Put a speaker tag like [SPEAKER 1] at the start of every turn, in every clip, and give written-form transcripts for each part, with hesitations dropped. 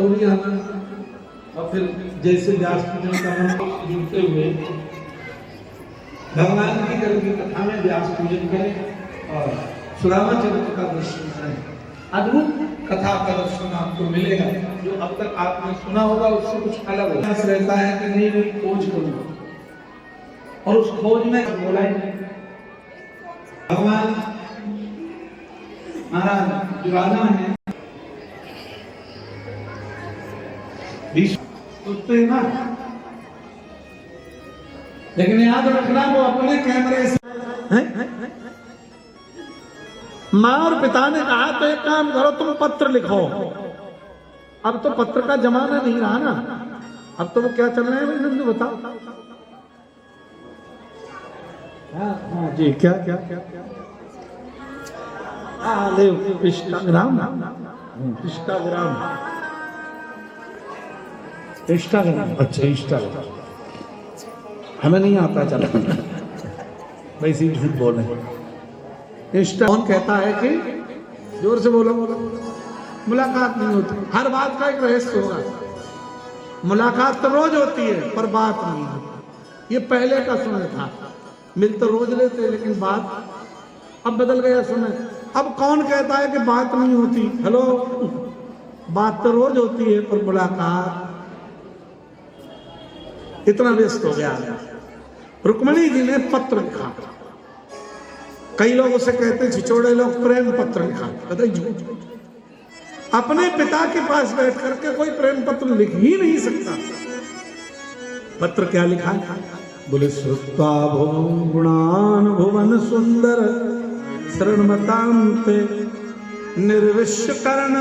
[SPEAKER 1] पतौड़ी आना और फिर जैसे व्यास पूजन का मन जुड़ते हुए भगवान की कल की कथा में व्यास पूजन करें और सुदामा चरित्र का दर्शन करें। अद्भुत कथा का दर्शन आपको मिलेगा। जो अब तक आपने सुना होगा उससे कुछ अलग होगा। रहता है कि नहीं नहीं खोज करूंगा, और उस खोज में बोला ही भगवान महाराज जो राजा है सोचते हैं ना, लेकिन याद रखना वो अपने कैमरे से माँ और पिता ने कहा तो एक काम करो, तुम पत्र लिखो। अब तो पत्र का जमाना नहीं रहा ना, अब तो वो क्या चल रहा है भाई नंदू बताओ। हाँ जी, क्या क्या क्या क्या इंस्टाग्राम, इंस्टाग्राम, इंस्टाग्राम, अच्छा इंस्टाग्राम हमें नहीं आता चला वैसे ही झूठ बोल रहे। इंस्टा कौन कहता है कि जोर से बोलो, मुलाकात नहीं होती। हर बात का एक रहस्य होगा। मुलाकात तो रोज होती है पर बात नहीं होती। ये पहले का समय था, मिल तो रोज लेते लेकिन बात अब बदल गया समय। अब कौन कहता है कि बात नहीं होती? हेलो, बात तो रोज होती है पर मुलाकात इतना व्यस्त हो गया। रुक्मिणी जी ने पत्र लिखा। कई लोग उसे कहते छिचोड़े लोग प्रेम पत्र लिखा, कहते झूठ। अपने पिता के पास बैठ करके कोई प्रेम पत्र लिख ही नहीं सकता। पत्र क्या लिखा? बोले श्रुत्वा भुवन गुणान भुवन सुंदर शरणमतांते निर्विश्य कर्ण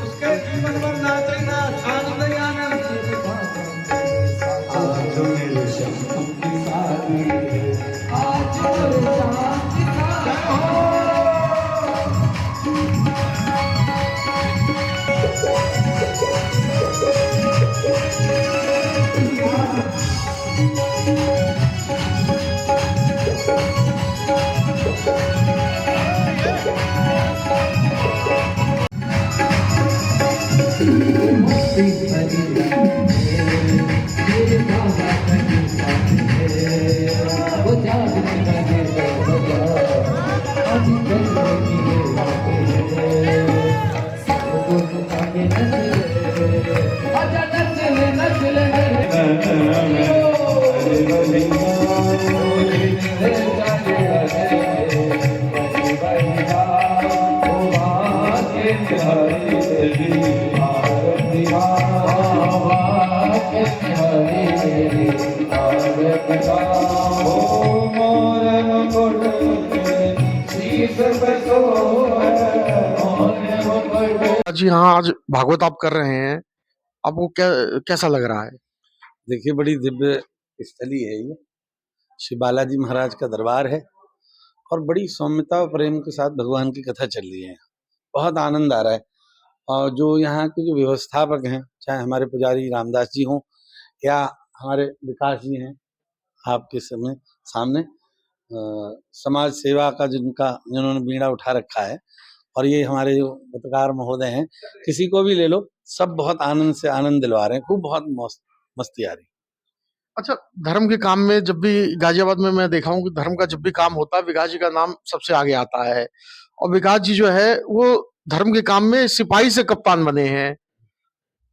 [SPEAKER 1] उसके जीवन में नाचना आनंद आनंद आज मेरे श्याम की शादी, आज मेरे श्याम की
[SPEAKER 2] जी हाँ, आज भागवत आप कर रहे हैं, आपको कैसा लग रहा है?
[SPEAKER 3] देखिए, बड़ी दिव्य स्थली है ये। श्री बालाजी महाराज का दरबार है और बड़ी सौम्यता और प्रेम के साथ भगवान की कथा चल रही है। बहुत आनंद आ रहा है। और जो यहाँ के जो व्यवस्थापक हैं, चाहे हमारे पुजारी रामदास जी हों या हमारे विकास जी हैं आपके सामने, समाज सेवा का जिन्होंने बीड़ा उठा रखा है, और ये हमारे जो पत्रकार महोदय हैं, किसी को भी ले लो, सब बहुत आनंद से आनंद दिलवा रहे हैं। खूब बहुत मस्ती आ रही।
[SPEAKER 2] अच्छा, धर्म के काम में जब भी गाजियाबाद में मैं देखा हूँ कि धर्म का जब भी काम होता है, विकास जी का नाम सबसे आगे आता है। और विकास जी जो है वो धर्म के काम में सिपाही से कप्तान बने हैं।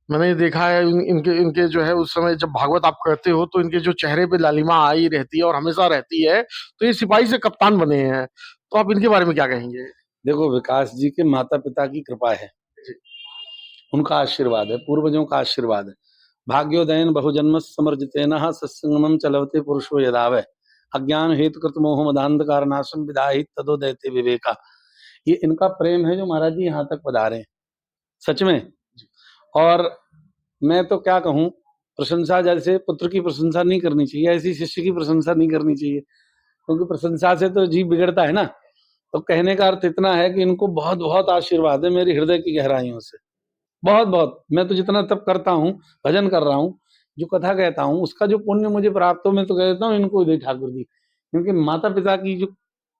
[SPEAKER 2] मैंने देखा है इनके जो है उस समय जब भागवत आप करते हो तो इनके जो चेहरे पे लालिमा आई रहती है और हमेशा रहती है। तो ये सिपाही से कप्तान बने हैं, तो आप इनके बारे में क्या कहेंगे?
[SPEAKER 3] देखो, विकास जी के माता पिता की कृपा है, उनका आशीर्वाद है, पूर्वजों का आशीर्वाद है। भाग्योदयन बहुजन्म समर्जितेन सत्संगमं चलवते पुरुषो यदावै। अज्ञान हेतु कृत मोह मदांधकार नाशम विदाहित तदोदयते विवेका। ये इनका प्रेम है जो महाराज जी यहाँ तक पधारे हैं, सच में। और मैं तो क्या कहूँ, प्रशंसा जैसे पुत्र की प्रशंसा नहीं करनी चाहिए, ऐसी शिष्य की प्रशंसा नहीं करनी चाहिए, क्योंकि प्रशंसा से तो जीव बिगड़ता है ना। तो कहने का अर्थ इतना है कि इनको बहुत बहुत आशीर्वाद है मेरी हृदय की गहराइयों से, बहुत बहुत। मैं तो जितना तप करता हूँ, भजन कर रहा हूँ, जो कथा कहता हूँ, उसका जो पुण्य मुझे प्राप्त हो, मैं तो कह देता हूँ इनको दे ठाकुर जी, क्योंकि माता पिता की जो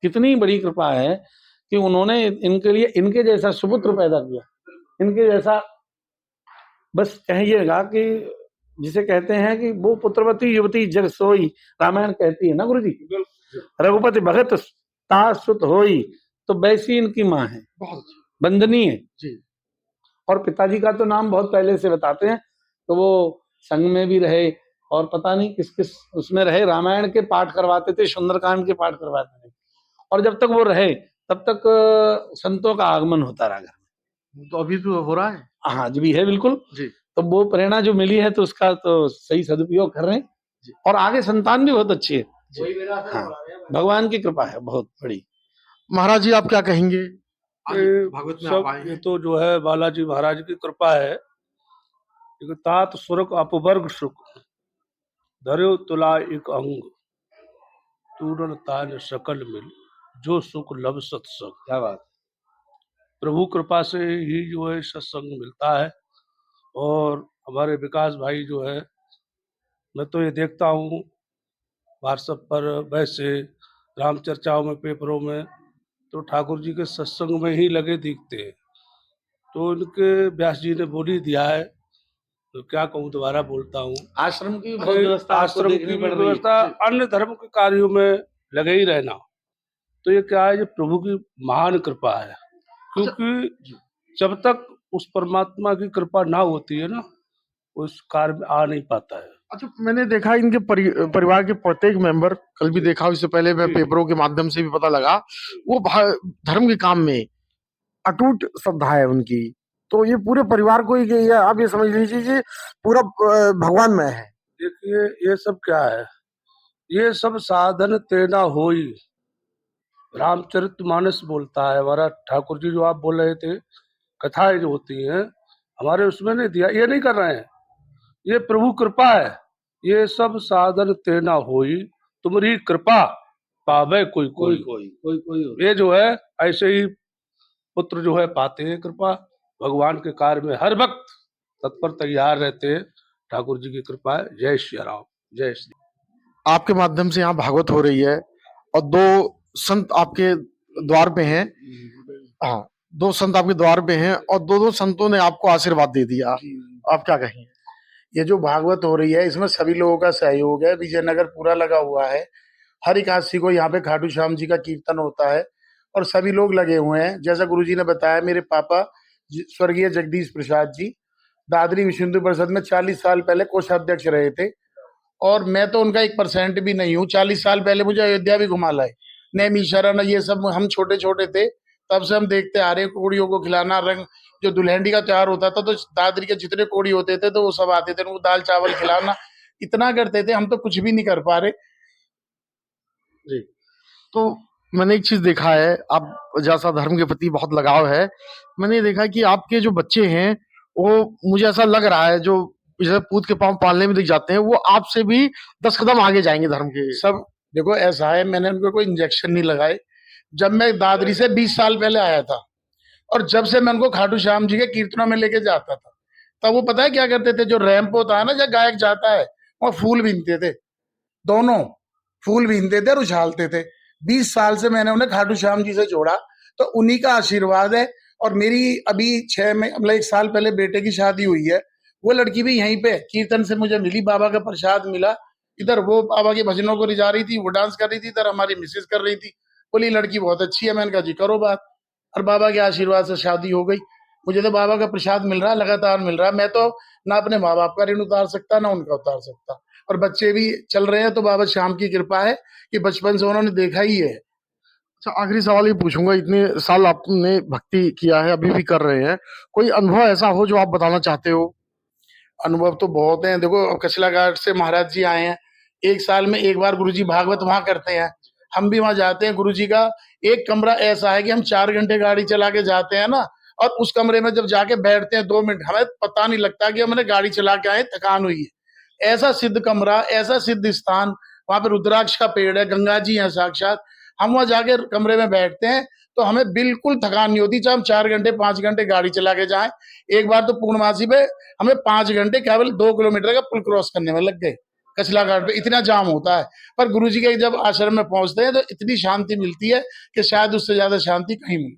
[SPEAKER 3] कितनी बड़ी कृपा है कि उन्होंने इनके लिए इनके जैसा सुपुत्र पैदा किया, इनके जैसा। बस कहिएगा कि जिसे कहते हैं कि वो पुत्रवती युवती जग सोई, रामायण कहती है ना गुरु जी, रघुपति भगत तासुत होई, तो वैसी इनकी माँ है,
[SPEAKER 2] बहुत
[SPEAKER 3] वंदनीय
[SPEAKER 2] जी।
[SPEAKER 3] और पिताजी का तो नाम बहुत पहले से बताते हैं, तो वो संघ में भी रहे और पता नहीं किस किस उसमें रहे, रामायण के पाठ करवाते थे, सुंदरकांड के पाठ करवाते थे, और जब तक वो रहे तब तक संतों का आगमन होता रहा घर में।
[SPEAKER 2] तो अभी तो हो रहा है
[SPEAKER 3] हाँ जी, भी है बिल्कुल
[SPEAKER 2] जी।
[SPEAKER 3] तो वो प्रेरणा जो मिली है तो उसका तो सही सदुपयोग कर रहे हैं, और आगे संतान भी बहुत अच्छी है। हाँ, भगवान की कृपा है बहुत बड़ी।
[SPEAKER 2] महाराज जी आप क्या कहेंगे? आज भागवत में आप
[SPEAKER 4] सब
[SPEAKER 2] आए
[SPEAKER 4] ये
[SPEAKER 2] हैं।
[SPEAKER 4] तो जो है बालाजी महाराज की कृपा है। एक तात सुरक अपवर्ग सुख धर्यो तुला एक अंग, तूरन तान सकल मिल जो सुख लब सत्संग।
[SPEAKER 3] क्या बात।
[SPEAKER 4] प्रभु कृपा से ही जो है सत्संग मिलता है। और हमारे विकास भाई जो है, मैं तो ये देखता हूँ व्हाट्सएप पर, वैसे राम चर्चाओं में, पेपरों में, तो ठाकुर जी के सत्संग में ही लगे दिखते हैं। तो इनके व्यास जी ने बोल ही दिया है, तो क्या कहूँ, दोबारा बोलता हूँ।
[SPEAKER 3] आश्रम की भी बहुत व्यवस्था आपको
[SPEAKER 4] आश्रम
[SPEAKER 3] देखनी
[SPEAKER 4] की भी
[SPEAKER 3] पड़ रही है।
[SPEAKER 4] व्यवस्था, अन्य धर्म के कार्यों में लगे ही रहना, तो ये क्या है, ये प्रभु की महान कृपा है। क्योंकि जब तक उस परमात्मा की कृपा ना होती है ना, उस कार्य में आ नहीं पाता है।
[SPEAKER 2] अच्छा, मैंने देखा इनके परिवार के प्रत्येक मेंबर, कल भी देखा, इससे पहले मैं पेपरों के माध्यम से भी पता लगा, वो धर्म के काम में अटूट श्रद्धा है उनकी। तो ये पूरे परिवार को ही ये आप ये समझ लीजिए कि पूरा भगवान में है।
[SPEAKER 4] देखिए ये सब क्या है, ये सब साधन तेना होई, रामचरितमानस बोलता है हमारा ठाकुर जी। जो आप बोल रहे थे, कथाएं जो होती हैं हमारे, उसमें नहीं दिया, ये नहीं कर रहे हैं, ये प्रभु कृपा है। ये सब साधन तेना होई, तुम्हारी कृपा पावे कोई कोई।
[SPEAKER 3] कोई
[SPEAKER 4] ये जो है ऐसे ही पुत्र जो है पाते हैं कृपा, भगवान के कार्य में हर वक्त तत्पर तैयार रहते हैं। ठाकुर जी की कृपा है। जय श्री राम, जय श्री।
[SPEAKER 2] आपके माध्यम से यहाँ भागवत हो रही है और दो संत आपके द्वार पे हैं। हाँ, दो संत आपके द्वार पे हैं और दो संतों ने आपको आशीर्वाद दे दिया। आप क्या कहेंगे?
[SPEAKER 5] ये जो भागवत हो रही है, इसमें सभी लोगों का सहयोग है। विजयनगर पूरा लगा हुआ है। हर एकादशी को यहाँ पे खाटू श्याम जी का कीर्तन होता है और सभी लोग लगे हुए हैं। जैसा गुरुजी ने बताया, मेरे पापा स्वर्गीय जगदीश प्रसाद जी दादरी विश्व हिंदू परिषद में 40 साल पहले कोषाध्यक्ष रहे थे, और मैं तो उनका 1% भी नहीं हूँ। 40 साल पहले मुझे अयोध्या भी घुमा लाए, नैमिषारण्य, ये सब हम छोटे छोटे थे तब से हम देखते आ रहे हैं। कोड़ियों को खिलाना, रंग जो दुल्हनडी का त्योहार होता था तो दादरी के जितने कोड़ी होते थे तो वो सब आते थे, उनको दाल चावल खिलाना, इतना करते थे। हम तो कुछ भी नहीं कर पा रहे
[SPEAKER 2] जी। तो मैंने एक चीज देखा है, आप जैसा धर्म के प्रति बहुत लगाव है, मैंने देखा कि आपके जो बच्चे हैं वो, मुझे ऐसा लग रहा है, जो जैसे पूत के पांव पालने में दिख जाते हैं, वो आपसे भी 10 कदम आगे जाएंगे धर्म के।
[SPEAKER 5] सब। देखो ऐसा है, मैंने उनको कोई इंजेक्शन नहीं लगाए। जब मैं दादरी से 20 साल पहले आया था और जब से मैं उनको खाटू श्याम जी के कीर्तनों में लेके जाता था, तब वो पता है क्या करते थे, जो रैंप होता है ना, जब गायक जाता है वहाँ फूल बीनते थे, दोनों फूल बीनते थे और उछालते थे। 20 साल से मैंने उन्हें खाटू श्याम जी से जोड़ा, तो उन्हीं का आशीर्वाद है। और मेरी अभी 6 में मतलब 1 साल पहले बेटे की शादी हुई है, वो लड़की भी यहीं पे कीर्तन से मुझे मिली, बाबा का प्रसाद मिला। इधर वो बाबा के भजनों को रिझा रही थी, वो डांस कर रही थी, इधर हमारी मिसेज कर रही थी। बोली लड़की बहुत अच्छी है। मैंने कहा जी करो बात, और बाबा के आशीर्वाद से शादी हो गई। मुझे तो बाबा का प्रसाद मिल रहा है, लगातार मिल रहा है। मैं तो ना अपने माँ बाप का ऋण उतार सकता, ना उनका उतार सकता, और बच्चे भी चल रहे हैं। तो बाबा श्याम की कृपा है कि बचपन से उन्होंने देखा ही है।
[SPEAKER 2] अच्छा, आखिरी सवाल ये पूछूंगा, इतने साल आपने भक्ति किया है, अभी भी कर रहे हैं, कोई अनुभव ऐसा हो जो आप बताना चाहते हो?
[SPEAKER 5] अनुभव तो बहुत हैं। देखो कचला घाट से महाराज जी आए हैं, एक साल में एक बार गुरुजी भागवत वहां करते हैं, हम भी वहां जाते हैं। गुरुजी का एक कमरा ऐसा है कि हम 4 घंटे गाड़ी चला के जाते हैं ना, और उस कमरे में जब जाके बैठते हैं 2 मिनट, हमें पता नहीं लगता कि हमने गाड़ी चला के आए, थकान हुई है। ऐसा सिद्ध कमरा, ऐसा सिद्ध स्थान, वहां पे रुद्राक्ष का पेड़ है, गंगा जी हैं साक्षात। हम वहां जाके कमरे में बैठते हैं तो हमें बिल्कुल थकान नहीं होती, चाहे हम 4 घंटे 5 घंटे गाड़ी चला के जाएं। एक बार तो पूर्णमासी पे हमें 5 घंटे केवल 2 किलोमीटर का पुल क्रॉस करने में लग गए, कचला घाट पे इतना जाम होता है। पर गुरुजी के जब आश्रम में पहुंचते हैं तो इतनी शांति मिलती है कि शायद उससे ज्यादा शांति कहीं मिले।